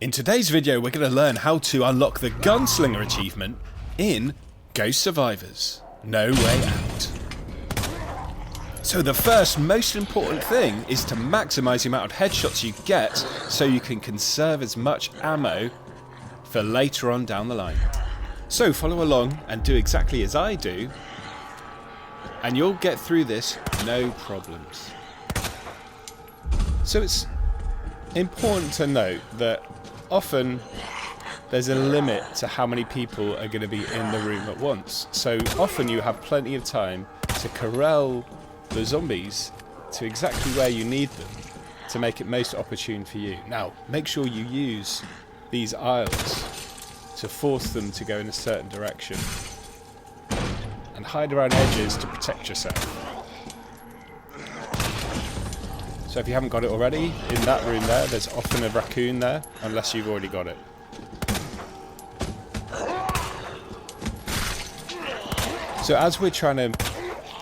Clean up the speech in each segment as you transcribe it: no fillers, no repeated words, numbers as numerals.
In today's video, we're going to learn how to unlock the Gunslinger achievement in Ghost Survivors: No Way Out. So the first most important thing is to maximise the amount of headshots you get so you can conserve as much ammo for later on down the line. So follow along and do exactly as I do, and you'll get through this no problems. So it's important to note that often there's a limit to how many people are going to be in the room at once. So often you have plenty of time to corral the zombies to exactly where you need them to make it most opportune for you. Now, make sure you use these aisles to force them to go in a certain direction, and hide around edges to protect yourself. So if you haven't got it already, in that room there's often a raccoon there, unless you've already got it. So as we're trying to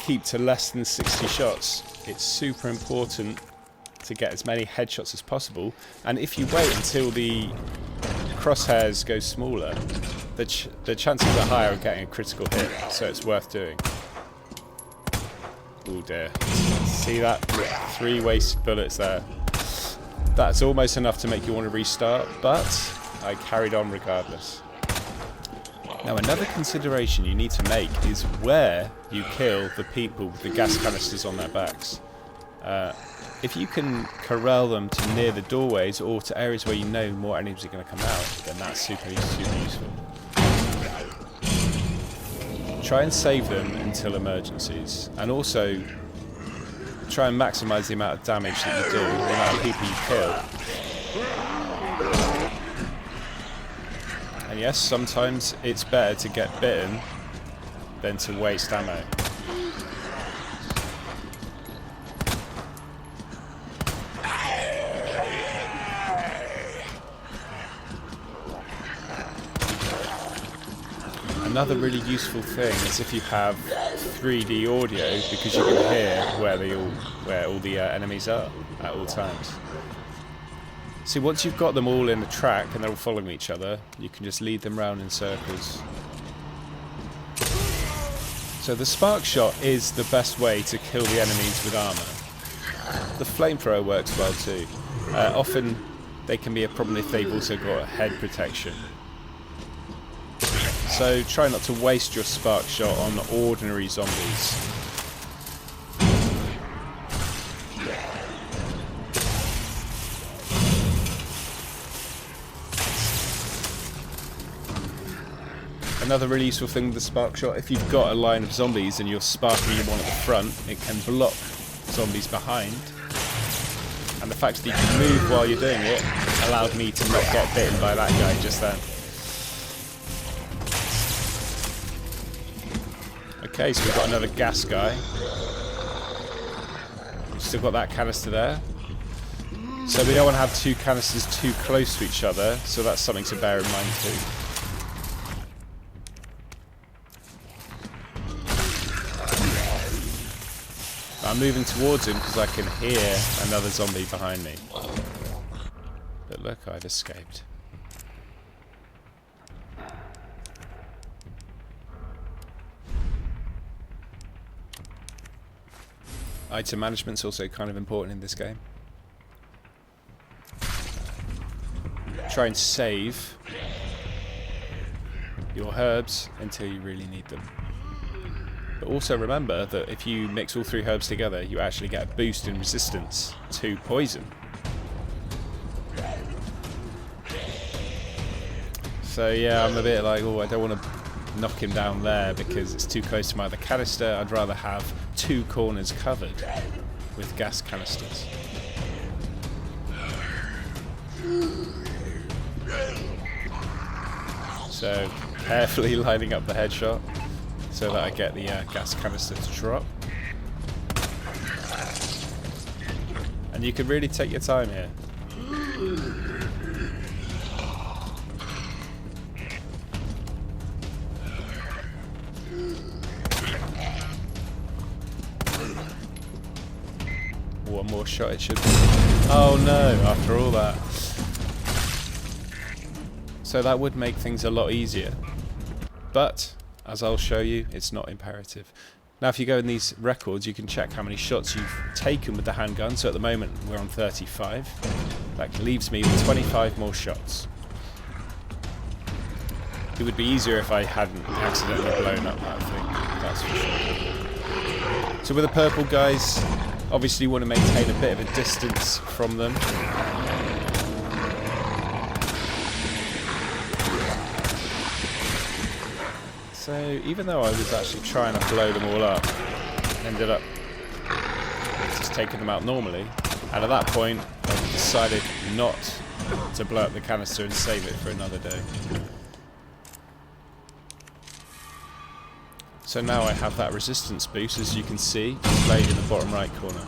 keep to less than 60 shots, it's super important to get as many headshots as possible, and if you wait until the crosshairs go smaller, the chances are higher of getting a critical hit, so it's worth doing. Oh dear. See that? 3 wasted bullets there. That's almost enough to make you want to restart, but I carried on regardless. Now, another consideration you need to make is where you kill the people with the gas canisters on their backs. If you can corral them to near the doorways or to areas where you know more enemies are going to come out, then that's super useful. Try and save them until emergencies, and also try and maximise the amount of damage that you do, the amount of people you kill. And yes, sometimes it's better to get bitten than to waste ammo. Another really useful thing is if you have 3D audio, because you can hear where all the enemies are at all times. See, once you've got them all in a track and they're all following each other, you can just lead them round in circles. So the spark shot is the best way to kill the enemies with armour. The flamethrower works well too. Often they can be a problem if they've also got head protection. So try not to waste your spark shot on ordinary zombies. Another really useful thing with the spark shot, if you've got a line of zombies and you're sparking one at the front, it can block zombies behind. And the fact that you can move while you're doing it allowed me to not get bitten by that guy just then. Okay, so we've got another gas guy. We've still got that canister there. So we don't want to have 2 canisters too close to each other, so that's something to bear in mind too. I'm moving towards him because I can hear another zombie behind me. But look, I've escaped. Item management's also kind of important in this game. Try and save your herbs until you really need them. But also remember that if you mix all 3 herbs together, you actually get a boost in resistance to poison. So yeah, I'm a bit like, oh, I don't want to knock him down there because it's too close to my other canister. I'd rather have 2 corners covered with gas canisters. So carefully lining up the headshot so that I get the gas canister to drop. And you can really take your time here. One more shot it should be. Oh no, after all that. So that would make things a lot easier. But, as I'll show you, it's not imperative. Now if you go in these records, you can check how many shots you've taken with the handgun. So at the moment we're on 35. That leaves me with 25 more shots. It would be easier if I hadn't accidentally blown up that thing, that's for sure. So with the purple guys, obviously you want to maintain a bit of a distance from them. So even though I was actually trying to blow them all up, ended up just taking them out normally. And at that point, I decided not to blow up the canister and save it for another day. So now I have that resistance boost, as you can see, displayed in the bottom right corner.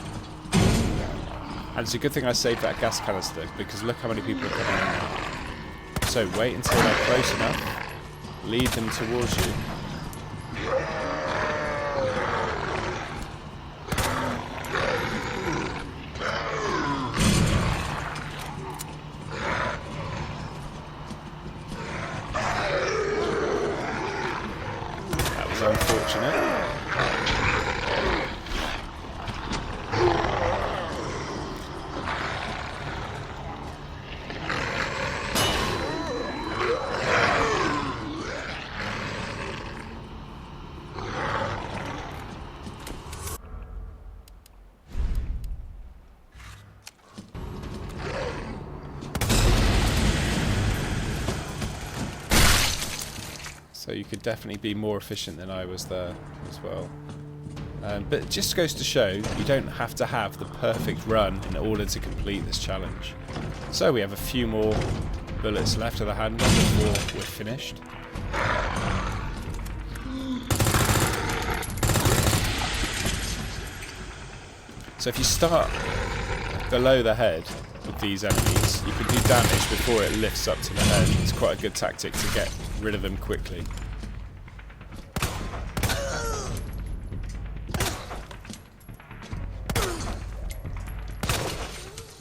And it's a good thing I saved that gas canister, because look how many people are coming in now. So wait until they're close enough, lead them towards you. That was unfortunate. So you could definitely be more efficient than I was there as well. But it just goes to show you don't have to have the perfect run in order to complete this challenge. So we have a few more bullets left of the handgun before we're finished. So if you start below the head with these enemies, you can do damage before it lifts up to the head. It's quite a good tactic to get rid of them quickly.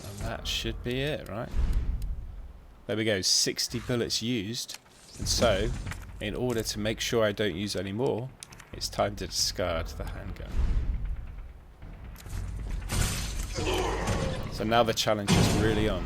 And that should be it, right? There we go, 60 bullets used. And so, in order to make sure I don't use any more, it's time to discard the handgun. So now the challenge is really on.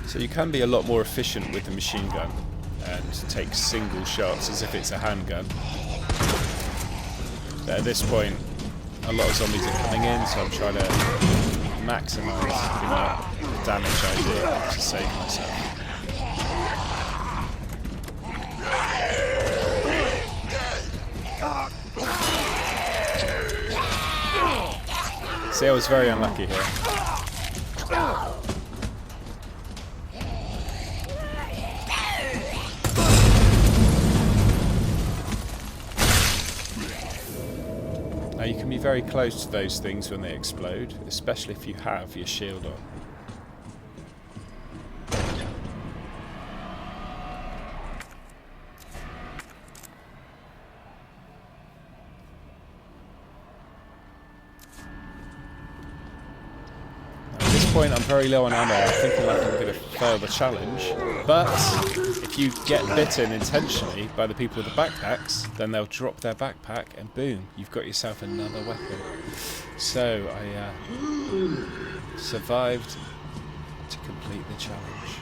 So you can be a lot more efficient with the machine gun and take single shots as if it's a handgun. But at this point, a lot of zombies are coming in, so I'm trying to maximise the amount of damage I do to save myself. See, I was very unlucky here. Now you can be very close to those things when they explode, especially if you have your shield on. At this point I'm very low on ammo, I'm thinking like I'm going to fail the challenge, but if you get bitten intentionally by the people with the backpacks, then they'll drop their backpack and boom, you've got yourself another weapon. So I survived to complete the challenge.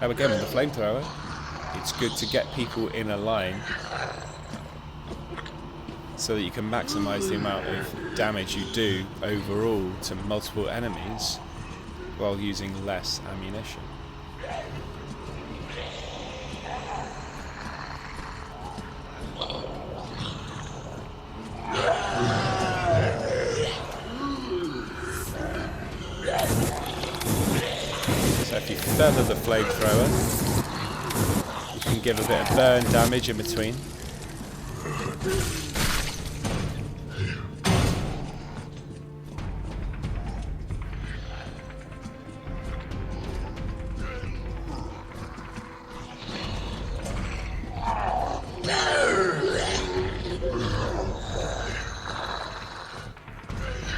Now again with the flamethrower, it's good to get people in a line so that you can maximise the amount of damage you do overall to multiple enemies while using less ammunition. feather the flamethrower. You can give a bit of burn damage in between.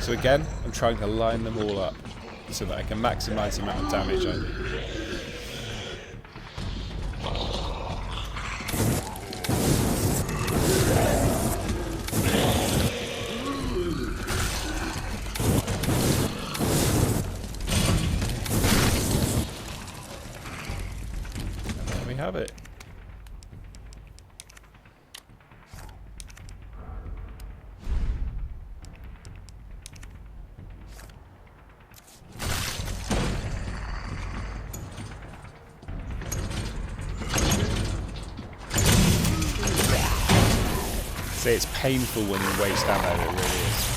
So again, I'm trying to line them all up so that I can maximise the amount of damage I do. And there we have it. See, it's painful when you waste ammo, it really is.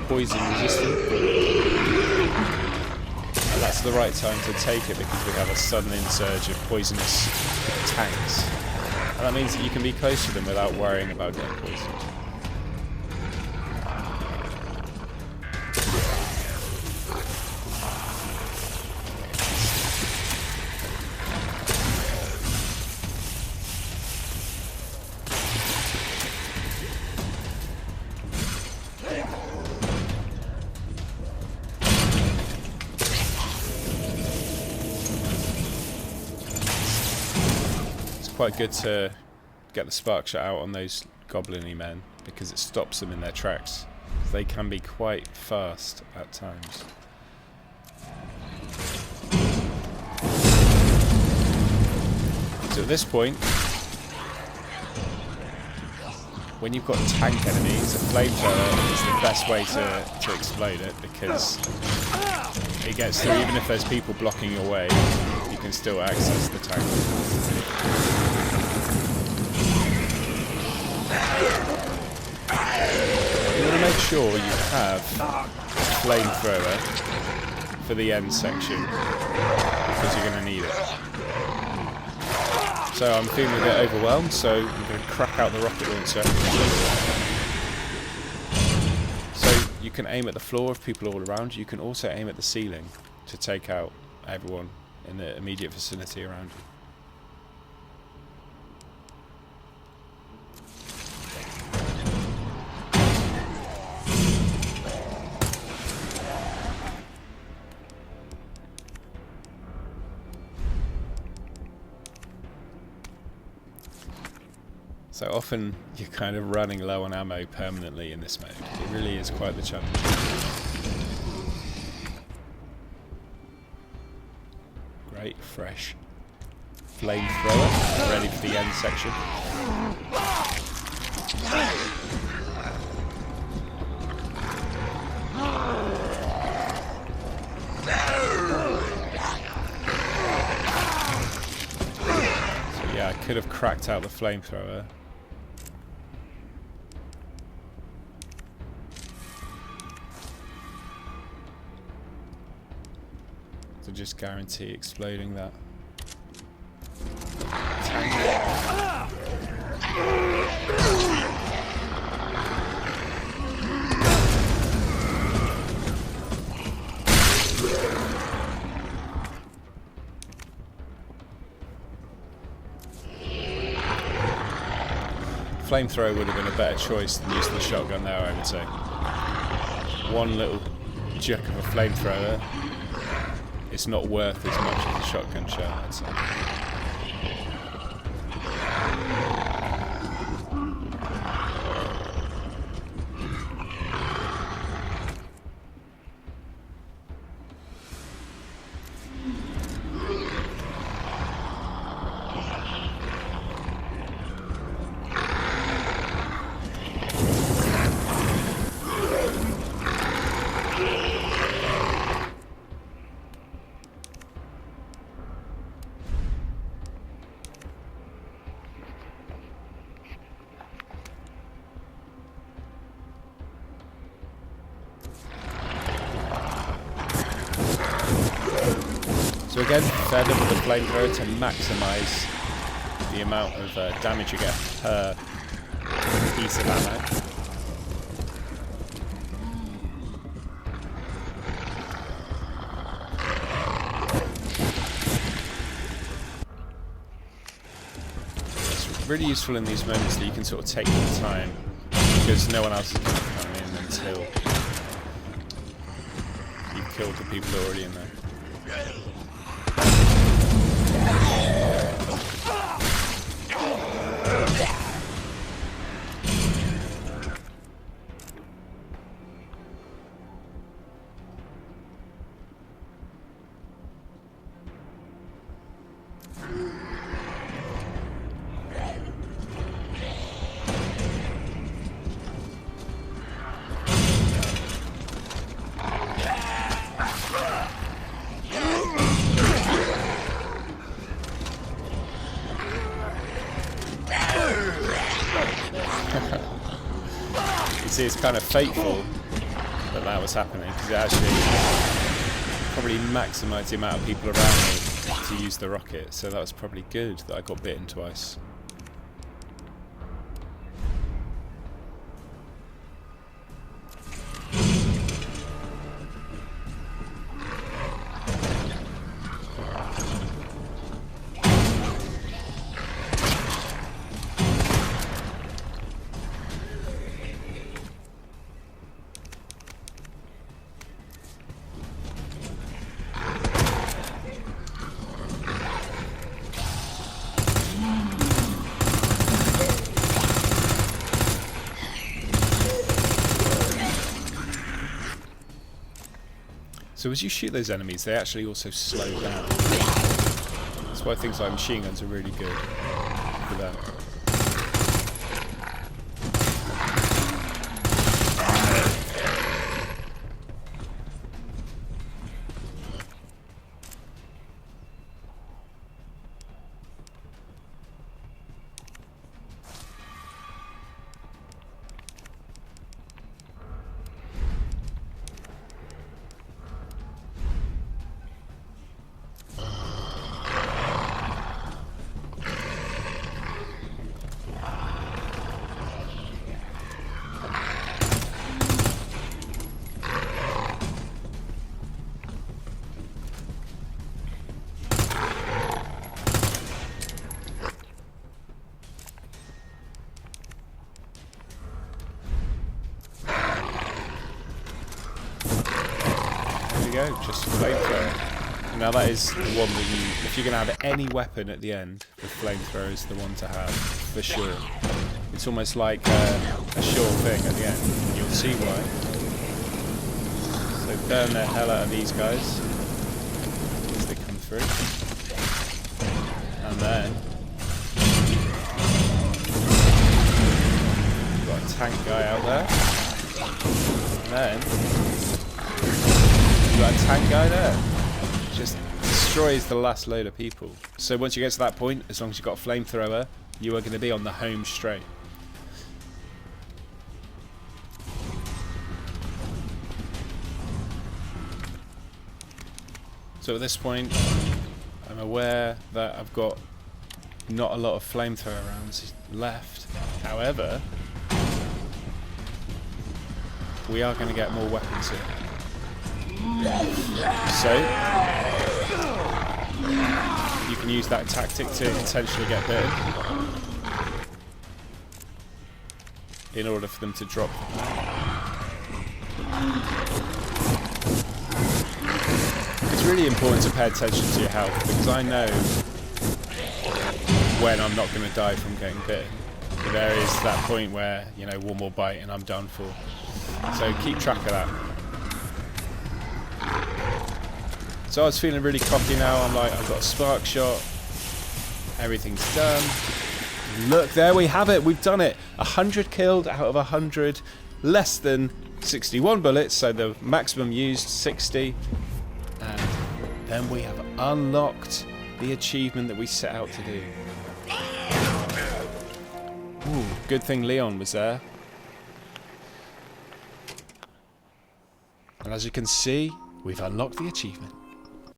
Poison resistant. And that's the right time to take it because we have a sudden insurge of poisonous tanks. And that means that you can be close to them without worrying about getting poisoned. Quite good to get the spark shot out on those goblin-y men because it stops them in their tracks. They can be quite fast at times. So at this point, when you've got tank enemies, a flamethrower is the best way to explode it because it gets through. Even if there's people blocking your way, you can still access the tank. You want to make sure you have a flamethrower for the end section because you're going to need it. So I'm feeling a bit overwhelmed, so I'm going to crack out the rocket launcher. So you can aim at the floor of people all around you. You can also aim at the ceiling to take out everyone in the immediate vicinity around you. So often you're kind of running low on ammo permanently in this mode. It really is quite the challenge. Great, fresh flamethrower, ready for the end section. So yeah, I could have cracked out the flamethrower. To just guarantee exploding that tank. Flamethrower would have been a better choice than using the shotgun there, I would say. One little jerk of a flamethrower, it's not worth as much as a shotgun shell, I'd say. again, fed them with the flamethrower to maximise the amount of damage you get per piece of ammo. It's really useful in these moments that you can sort of take your time, because no one else is going to come in until you've killed the people already in there. You see, it's kind of fateful that that was happening, because it actually probably maximised the amount of people around me to use the rocket, so that was probably good that I got bitten twice. So as you shoot those enemies, they actually also slow down. That's why things like machine guns are really good for that. Go, just flamethrower. Now that is the one that you, if you're going to have any weapon at the end, the flamethrower is the one to have, for sure. It's almost like a sure thing at the end, and you'll see why. So burn the hell out of these guys as they come through. And then you've got a tank guy out there. And then got a tank guy there. Just destroys the last load of people. So once you get to that point, as long as you've got a flamethrower, you are going to be on the home straight. So at this point, I'm aware that I've got not a lot of flamethrower rounds left. However, we are going to get more weapons here. So, you can use that tactic to intentionally get bitten in order for them to drop. It's really important to pay attention to your health, because I know when I'm not going to die from getting bitten. But there is that point where, you know, one more bite and I'm done for. So keep track of that. So I was feeling really cocky now. I'm like, I've got a spark shot. Everything's done. Look, there we have it. We've done it. 100 killed out of 100. Less than 61 bullets. So the maximum used 60. And then we have unlocked the achievement that we set out to do. Ooh, good thing Leon was there. And as you can see, we've unlocked the achievement.